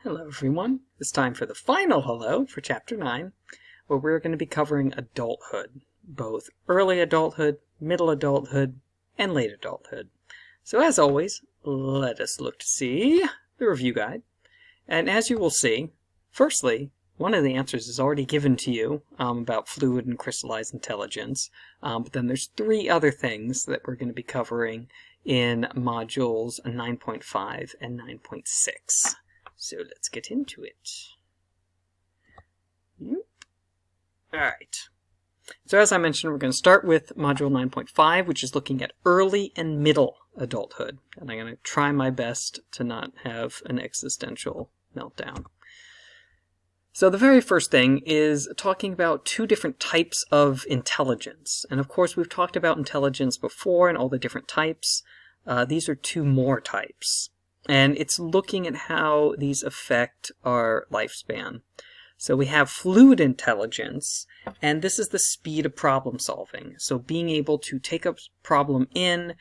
Hello everyone, it's time for the final hello for Chapter 9, where we're going to be covering adulthood, both early adulthood, middle adulthood, and late adulthood. So as always, let us look to see the review guide. And as you will see, firstly, one of the answers is already given to you about fluid and crystallized intelligence, but then there's three other things that we're going to be covering in modules 9.5 and 9.6. So let's get into it. Alright. So as I mentioned, we're going to start with Module 9.5, which is looking at early and middle adulthood. And I'm going to try my best to not have an existential meltdown. So the very first thing is talking about two different types of intelligence. And of course, we've talked about intelligence before and all the different types. These are two more types. And it's looking at how these affect our lifespan. So we have fluid intelligence, and this is the speed of problem solving. So being able to take a problem in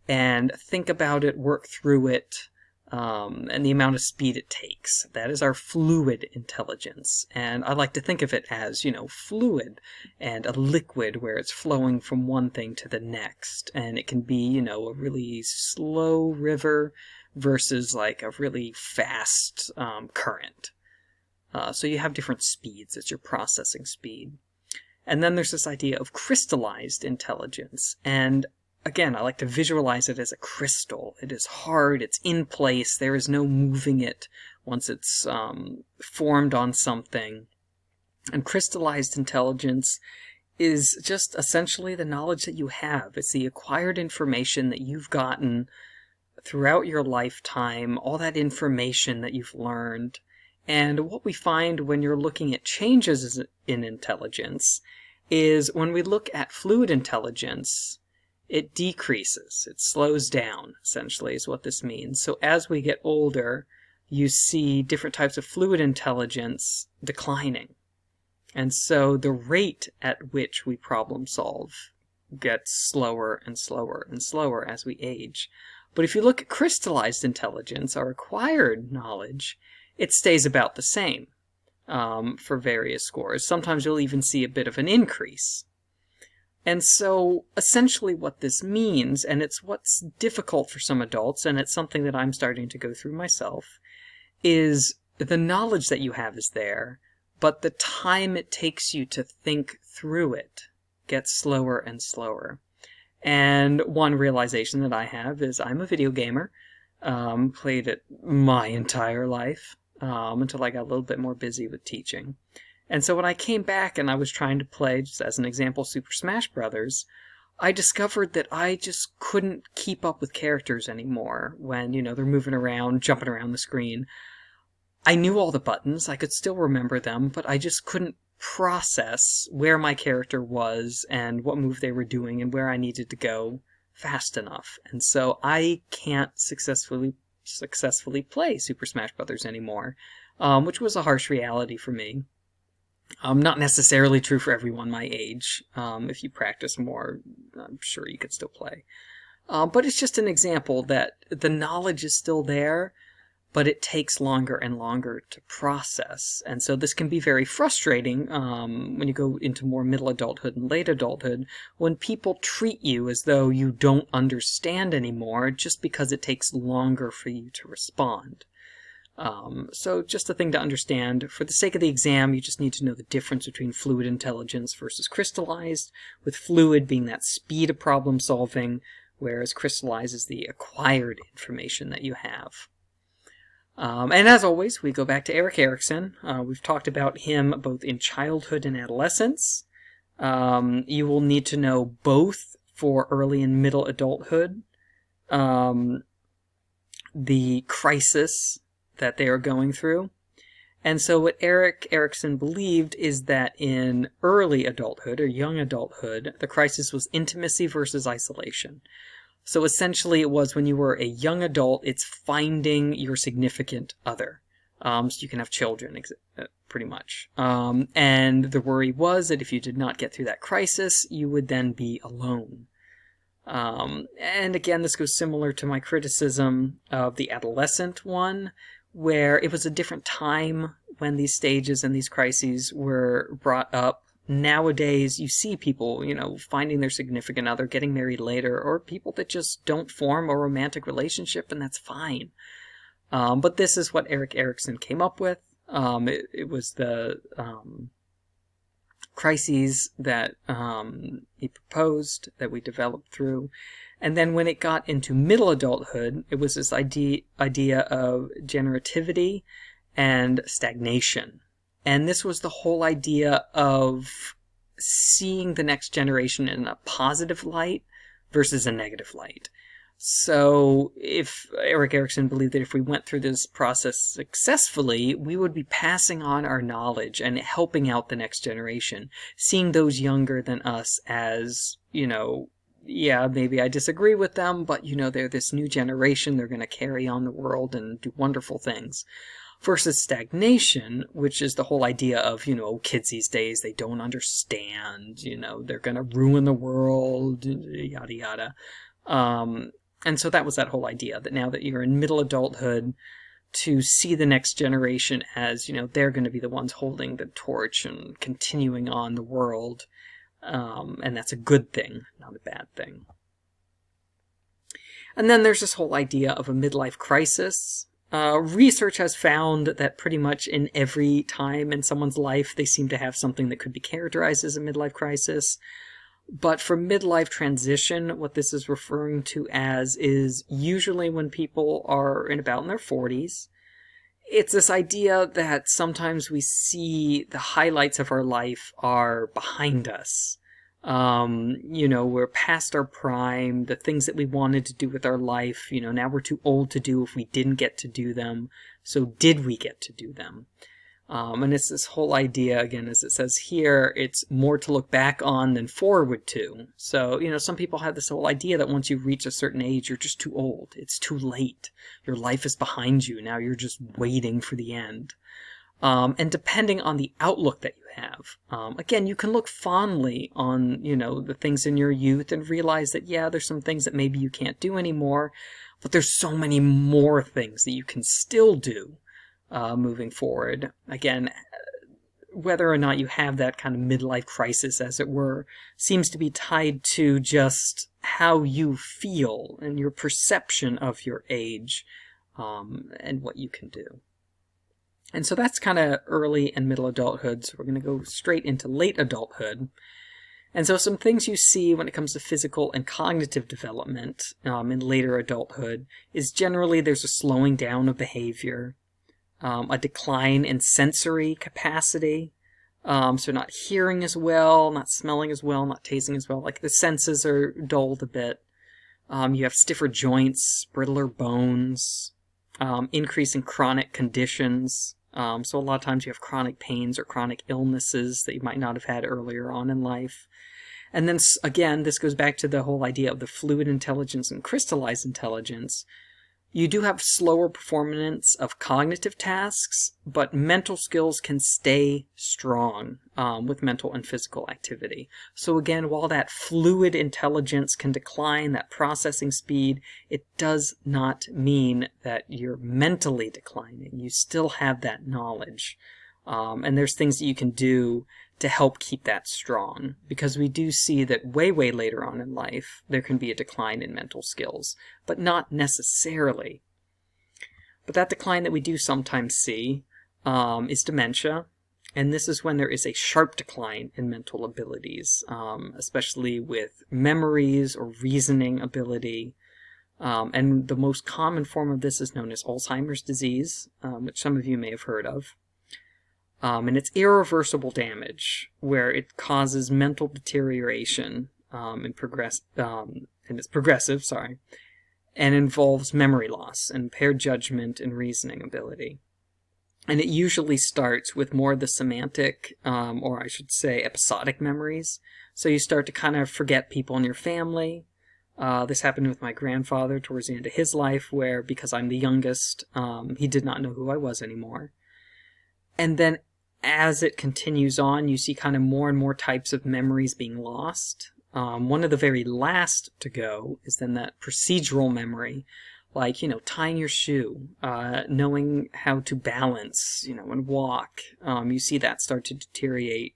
and think about it, work through it, and the amount of speed it takes. That is our fluid intelligence. And I like to think of it as, fluid and a liquid where it's flowing from one thing to the next. And it can be, a really slow river versus like a really fast current. So you have different speeds. It's your processing speed. And then there's this idea of crystallized intelligence. And again, I like to visualize it as a crystal. It is hard. It's in place. There is no moving it once it's formed on something. And crystallized intelligence is just essentially the knowledge that you have. It's the acquired information that you've gotten throughout your lifetime, all that information that you've learned. And what we find when you're looking at changes in intelligence is when we look at fluid intelligence, it decreases. It slows down, essentially, is what this means. So as we get older, you see different types of fluid intelligence declining. And so the rate at which we problem solve gets slower and slower and slower as we age. But if you look at crystallized intelligence, our acquired knowledge, it stays about the same for various scores. Sometimes you'll even see a bit of an increase. And so essentially what this means, and it's what's difficult for some adults, and it's something that I'm starting to go through myself, is the knowledge that you have is there, but the time it takes you to think through it gets slower and slower. And one realization that I have is I'm a video gamer, played it my entire life, until I got a little bit more busy with teaching. And so when I came back and I was trying to play, just as an example, Super Smash Brothers, I discovered that I just couldn't keep up with characters anymore when, they're moving around, jumping around the screen. I knew all the buttons, I could still remember them, but I just couldn't process where my character was and what move they were doing and where I needed to go fast enough. And so I can't successfully play Super Smash Brothers anymore, which was a harsh reality for me. Not necessarily true for everyone my age. If you practice more, I'm sure you could still play. But it's just an example that the knowledge is still there, but it takes longer and longer to process. And so this can be very frustrating when you go into more middle adulthood and late adulthood, when people treat you as though you don't understand anymore just because it takes longer for you to respond. So just a thing to understand. For the sake of the exam, you just need to know the difference between fluid intelligence versus crystallized, with fluid being that speed of problem solving, whereas crystallized is the acquired information that you have. And as always, we go back to Erik Erikson. We've talked about him both in childhood and adolescence. You will need to know both for early and middle adulthood, the crisis that they are going through. And so what Erik Erikson believed is that in early adulthood, or young adulthood, the crisis was intimacy versus isolation. So essentially it was when you were a young adult, it's finding your significant other. So you can have children, pretty much. And the worry was that if you did not get through that crisis, you would then be alone. And again, this goes similar to my criticism of the adolescent one, where it was a different time when these stages and these crises were brought up. Nowadays, you see people, finding their significant other, getting married later, or people that just don't form a romantic relationship, and that's fine. But this is what Erik Erikson came up with. It was the crises that he proposed, that we developed through. And then when it got into middle adulthood, it was this idea of generativity and stagnation. And this was the whole idea of seeing the next generation in a positive light versus a negative light. So if Erik Erikson believed that if we went through this process successfully, we would be passing on our knowledge and helping out the next generation, seeing those younger than us as, yeah, maybe I disagree with them, but, they're this new generation, they're going to carry on the world and do wonderful things. Versus stagnation, which is the whole idea of, kids these days, they don't understand, they're going to ruin the world, yada, yada. And so that was that whole idea, that now that you're in middle adulthood, to see the next generation as, they're going to be the ones holding the torch and continuing on the world. And that's a good thing, not a bad thing. And then there's this whole idea of a midlife crisis. Research has found that pretty much in every time in someone's life, they seem to have something that could be characterized as a midlife crisis. But for midlife transition, what this is referring to as is usually when people are in their 40s. It's this idea that sometimes we see the highlights of our life are behind us. We're past our prime, the things that we wanted to do with our life, now we're too old to do if we didn't get to do them. So did we get to do them? And it's this whole idea, again, as it says here, it's more to look back on than forward to. So, some people have this whole idea that once you reach a certain age, you're just too old. It's too late. Your life is behind you. Now you're just waiting for the end. And depending on the outlook that you have, again, you can look fondly on, the things in your youth and realize that, yeah, there's some things that maybe you can't do anymore, but there's so many more things that you can still do. Moving forward. Again, whether or not you have that kind of midlife crisis, as it were, seems to be tied to just how you feel and your perception of your age, and what you can do. And so that's kind of early and middle adulthood, so we're going to go straight into late adulthood. And so some things you see when it comes to physical and cognitive development in later adulthood is generally there's a slowing down of behavior, a decline in sensory capacity, so not hearing as well, not smelling as well, not tasting as well, like the senses are dulled a bit. You have stiffer joints, brittler bones, increase in chronic conditions, so a lot of times you have chronic pains or chronic illnesses that you might not have had earlier on in life. And then again, this goes back to the whole idea of the fluid intelligence and crystallized intelligence. You do have slower performance of cognitive tasks, but mental skills can stay strong with mental and physical activity. So again, while that fluid intelligence can decline, that processing speed, it does not mean that you're mentally declining. You still have that knowledge. And there's things that you can do to help keep that strong, because we do see that way later on in life there can be a decline in mental skills, but not necessarily. But that decline that we do sometimes see is dementia, and this is when there is a sharp decline in mental abilities, especially with memories or reasoning ability. And the most common form of this is known as Alzheimer's disease, which some of you may have heard of. And it's irreversible damage, where it causes mental deterioration, and it's progressive, and involves memory loss, impaired judgment, and reasoning ability. And it usually starts with more of the semantic, or I should say episodic memories. So you start to kind of forget people in your family. This happened with my grandfather towards the end of his life, where, because I'm the youngest, he did not know who I was anymore. And then as it continues on, you see kind of more and more types of memories being lost. One of the very last to go is then that procedural memory, like, tying your shoe, knowing how to balance, and walk. You see that start to deteriorate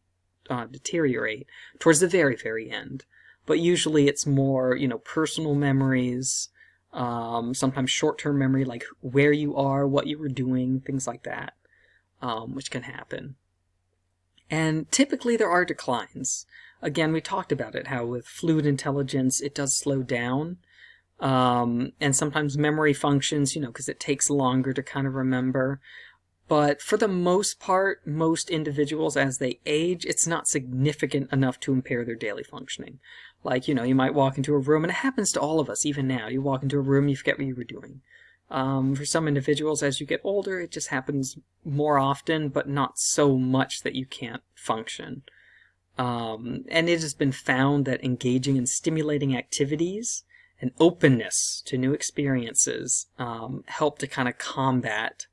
towards the very, very end. But usually it's more, personal memories, sometimes short-term memory, like where you are, what you were doing, things like that, which can happen. And typically there are declines. Again, we talked about it, how with fluid intelligence, it does slow down. And sometimes memory functions, because it takes longer to kind of remember. But for the most part, most individuals, as they age, it's not significant enough to impair their daily functioning. Like, you might walk into a room, and it happens to all of us, even now. You walk into a room, you forget what you were doing. For some individuals, as you get older, it just happens more often, but not so much that you can't function. And it has been found that engaging in stimulating activities and openness to new experiences help to kind of combat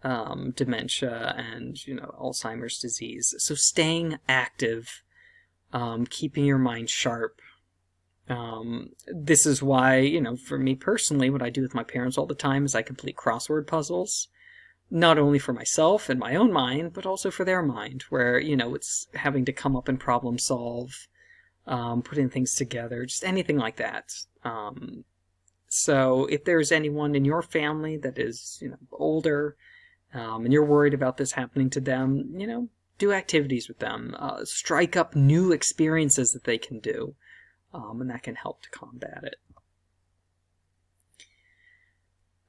dementia and, Alzheimer's disease. So staying active, keeping your mind sharp. This is why, for me personally, what I do with my parents all the time is I complete crossword puzzles, not only for myself and my own mind, but also for their mind, where, it's having to come up and problem solve, putting things together, just anything like that. So if there's anyone in your family that is, older, and you're worried about this happening to them, do activities with them, strike up new experiences that they can do, and that can help to combat it.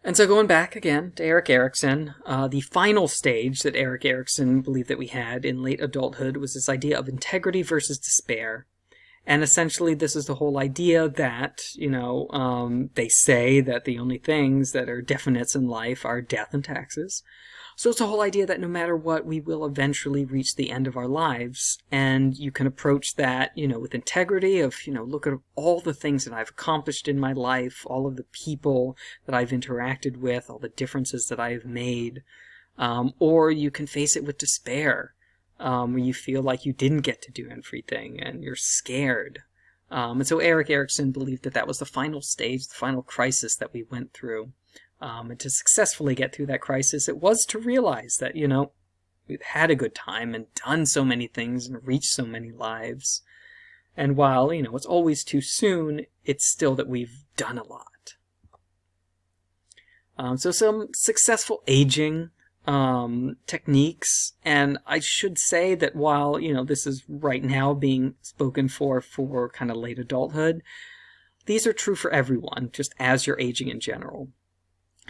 And so going back again to Erik Erikson, the final stage that Erik Erikson believed that we had in late adulthood was this idea of integrity versus despair. And essentially this is the whole idea that, they say that the only things that are definites in life are death and taxes. So it's the whole idea that no matter what, we will eventually reach the end of our lives. And you can approach that, with integrity of, look at all the things that I've accomplished in my life, all of the people that I've interacted with, all the differences that I've made. Or you can face it with despair, where you feel like you didn't get to do everything and you're scared. And so Erik Erikson believed that that was the final stage, the final crisis that we went through. And to successfully get through that crisis, it was to realize that, we've had a good time and done so many things and reached so many lives. And while, it's always too soon, it's still that we've done a lot. So some successful aging techniques, and I should say that while, this is right now being spoken for kind of late adulthood, these are true for everyone, just as you're aging in general.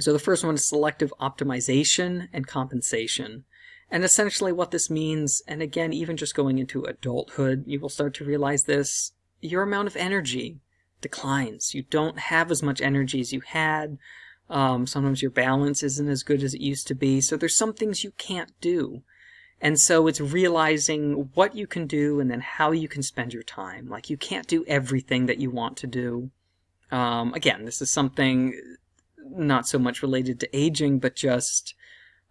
So the first one is selective optimization and compensation. And essentially what this means, and again, even just going into adulthood, you will start to realize this, your amount of energy declines. You don't have as much energy as you had. Sometimes your balance isn't as good as it used to be. So there's some things you can't do. And so it's realizing what you can do and then how you can spend your time. Like, you can't do everything that you want to do. Again, this is something not so much related to aging, but just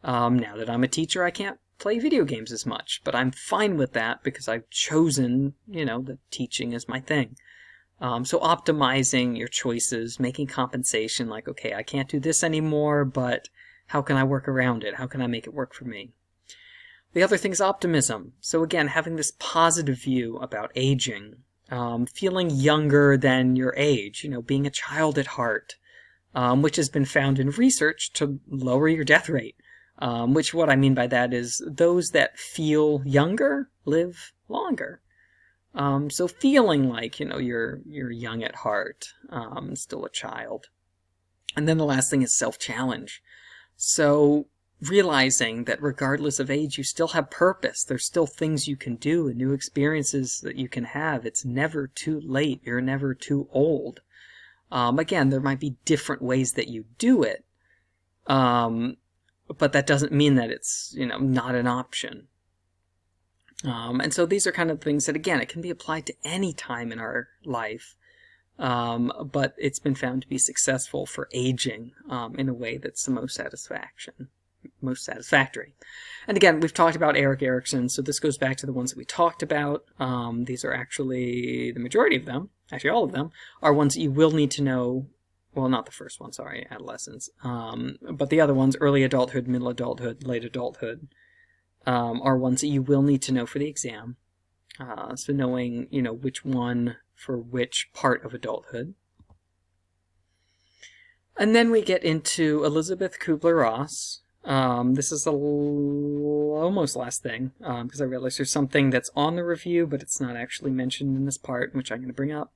now that I'm a teacher, I can't play video games as much. But I'm fine with that because I've chosen, that teaching is my thing. So optimizing your choices, making compensation, like, okay, I can't do this anymore, but how can I work around it? How can I make it work for me? The other thing is optimism. So again, having this positive view about aging, feeling younger than your age, being a child at heart, which has been found in research to lower your death rate. Which what I mean by that is those that feel younger live longer. So feeling like, you're young at heart, still a child. And then the last thing is self-challenge. So realizing that regardless of age, you still have purpose. There's still things you can do and new experiences that you can have. It's never too late. You're never too old. Again, there might be different ways that you do it. But that doesn't mean that it's, not an option. And so these are kind of things that, again, it can be applied to any time in our life. But it's been found to be successful for aging, in a way that's the most satisfactory. And again, we've talked about Erik Erikson, so this goes back to the ones that we talked about. These are actually, the majority of them, actually all of them, are ones that you will need to know well, not the first one, sorry, adolescence. But the other ones, early adulthood, middle adulthood, late adulthood, are ones that you will need to know for the exam. So knowing, which one for which part of adulthood. And then we get into Elizabeth Kubler-Ross. This is the almost last thing, because I realized there's something that's on the review, but it's not actually mentioned in this part, which I'm going to bring up.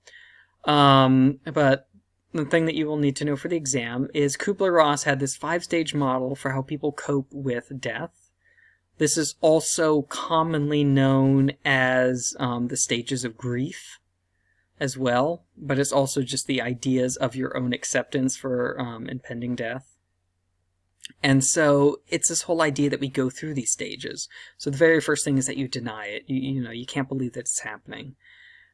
But the thing that you will need to know for the exam is Kubler-Ross had this 5-stage model for how people cope with death. This is also commonly known as the stages of grief as well, but it's also just the ideas of your own acceptance for impending death. And so it's this whole idea that we go through these stages. So the very first thing is that you deny it. You can't believe that it's happening.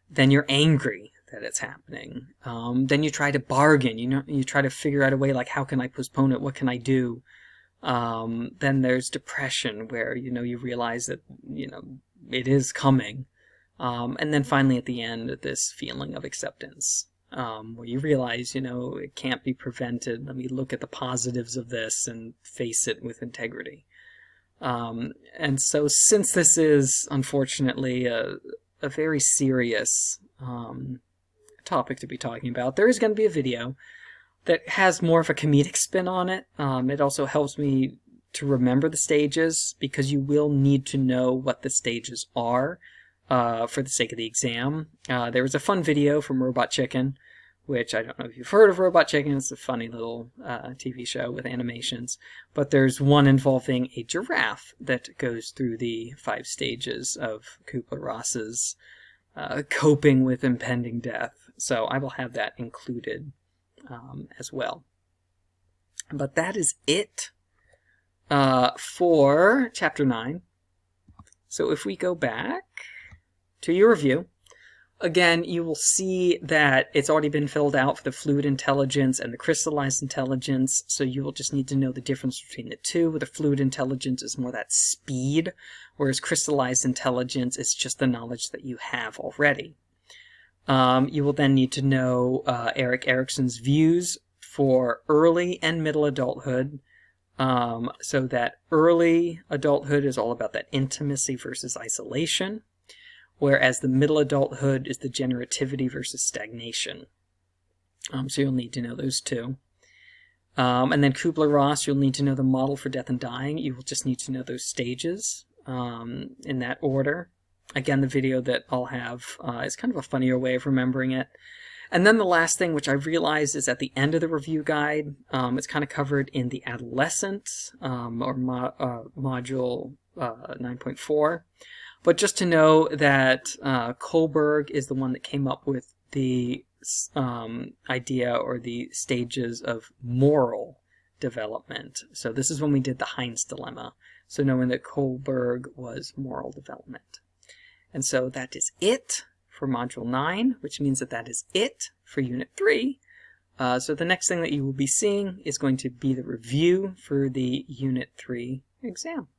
Then you're angry that it's happening. Then you try to bargain. You try to figure out a way, like, how can I postpone it? What can I do? Then there's depression, where you realize that it is coming. And then finally at the end, this feeling of acceptance, where you realize, it can't be prevented. Let me look at the positives of this and face it with integrity. And so since this is, unfortunately, a very serious topic to be talking about, there is going to be a video that has more of a comedic spin on it. It also helps me to remember the stages, because you will need to know what the stages are. For the sake of the exam. There was a fun video from Robot Chicken, which I don't know if you've heard of Robot Chicken. It's a funny little TV show with animations. But there's one involving a giraffe that goes through the 5 stages of Kubler-Ross's coping with impending death. So I will have that included as well. But that is it for Chapter 9. So if we go back to your review, again, you will see that it's already been filled out for the fluid intelligence and the crystallized intelligence, so you will just need to know the difference between the two. The fluid intelligence is more that speed, whereas crystallized intelligence is just the knowledge that you have already. You will then need to know Erik Erikson's views for early and middle adulthood, so that early adulthood is all about that intimacy versus isolation, whereas the middle adulthood is the generativity versus stagnation. So you'll need to know those two. And then Kubler-Ross, you'll need to know the model for death and dying. You will just need to know those stages in that order. Again, the video that I'll have is kind of a funnier way of remembering it. And then the last thing, which I realized is at the end of the review guide, it's kind of covered in the adolescent, or module 9.4. But just to know that Kohlberg is the one that came up with the idea or the stages of moral development. So this is when we did the Heinz dilemma. So knowing that Kohlberg was moral development. And so that is it for Module 9, which means that that is it for Unit 3. So the next thing that you will be seeing is going to be the review for the Unit 3 exam.